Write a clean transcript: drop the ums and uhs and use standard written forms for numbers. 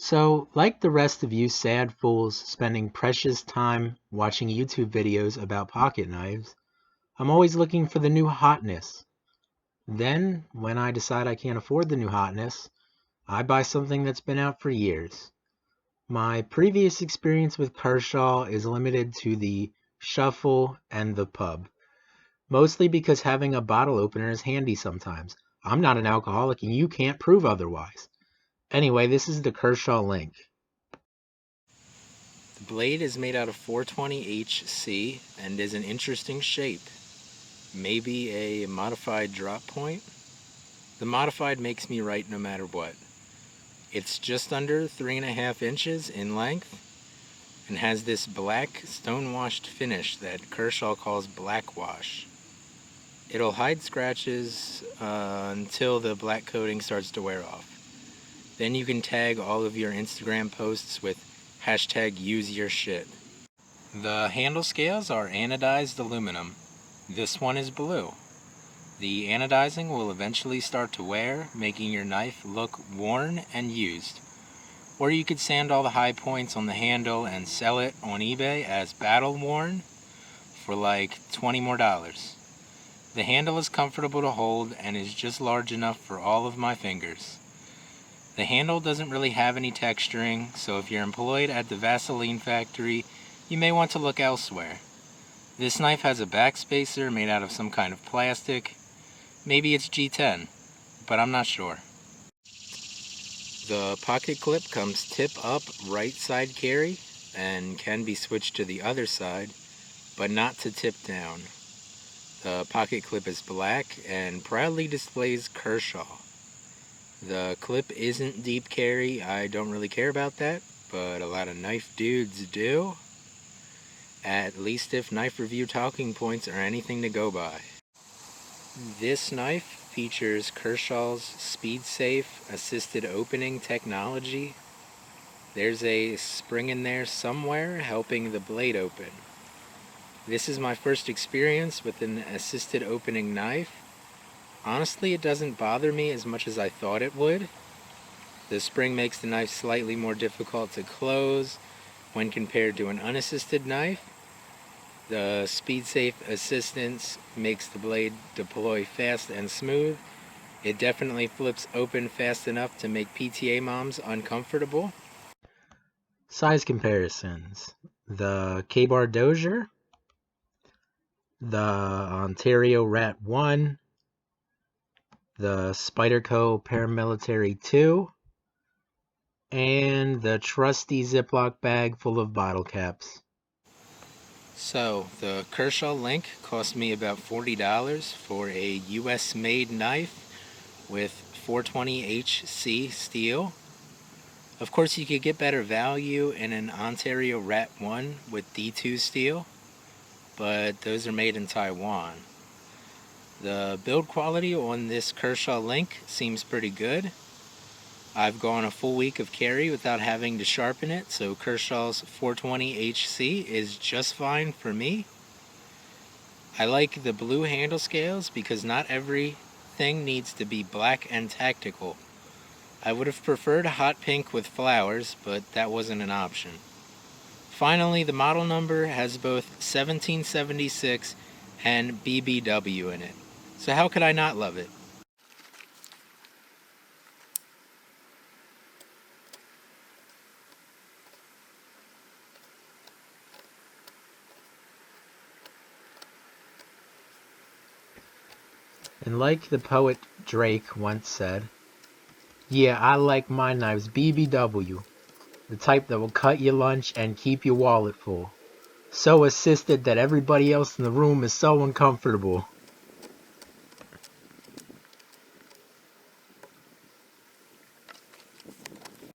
So, like the rest of you sad fools spending precious time watching YouTube videos about pocket knives, I'm always looking for the new hotness. Then, when I decide I can't afford the new hotness, I buy something that's been out for years. My previous experience with Kershaw is limited to the shuffle and the pub, mostly because having a bottle opener is handy sometimes. I'm not an alcoholic and you can't prove otherwise. Anyway, this is the Kershaw Link. The blade is made out of 420HC and is an interesting shape. Maybe a modified drop point? The modified makes me right no matter what. It's just under 3.5 inches in length and has this black stone-washed finish that Kershaw calls black wash. It'll hide scratches until the black coating starts to wear off. Then you can tag all of your Instagram posts with #useyourshit. The handle scales are anodized aluminum. This one is blue. The anodizing will eventually start to wear, making your knife look worn and used. Or you could sand all the high points on the handle and sell it on eBay as battle worn for like $20 more. The handle is comfortable to hold and is just large enough for all of my fingers. The handle doesn't really have any texturing, so if you're employed at the Vaseline factory, you may want to look elsewhere. This knife has a backspacer made out of some kind of plastic. Maybe it's G10, but I'm not sure. The pocket clip comes tip up right side carry and can be switched to the other side, but not to tip down. The pocket clip is black and proudly displays Kershaw. The clip isn't deep carry, I don't really care about that, but a lot of knife dudes do. At least if knife review talking points are anything to go by. This knife features Kershaw's SpeedSafe assisted opening technology. There's a spring in there somewhere helping the blade open. This is my first experience with an assisted opening knife. Honestly, it doesn't bother me as much as I thought it would. The spring makes the knife slightly more difficult to close when compared to an unassisted knife. The SpeedSafe assistance makes the blade deploy fast and smooth. It definitely flips open fast enough to make PTA moms uncomfortable. Size comparisons. The K-Bar Dozier, the Ontario Rat 1, the Spyderco Paramilitary 2, and the trusty Ziploc bag full of bottle caps. So, the Kershaw Link cost me about $40 for a US made knife with 420HC steel. Of course, you could get better value in an Ontario Rat 1 with D2 steel, but those are made in Taiwan. The build quality on this Kershaw Link seems pretty good. I've gone a full week of carry without having to sharpen it, so Kershaw's 420HC is just fine for me. I like the blue handle scales because not everything needs to be black and tactical. I would have preferred a hot pink with flowers, but that wasn't an option. Finally, the model number has both 1776 and BBW in it. So how could I not love it? And like the poet Drake once said, yeah, I like my knives BBW, the type that will cut your lunch and keep your wallet full. So assisted that everybody else in the room is so uncomfortable.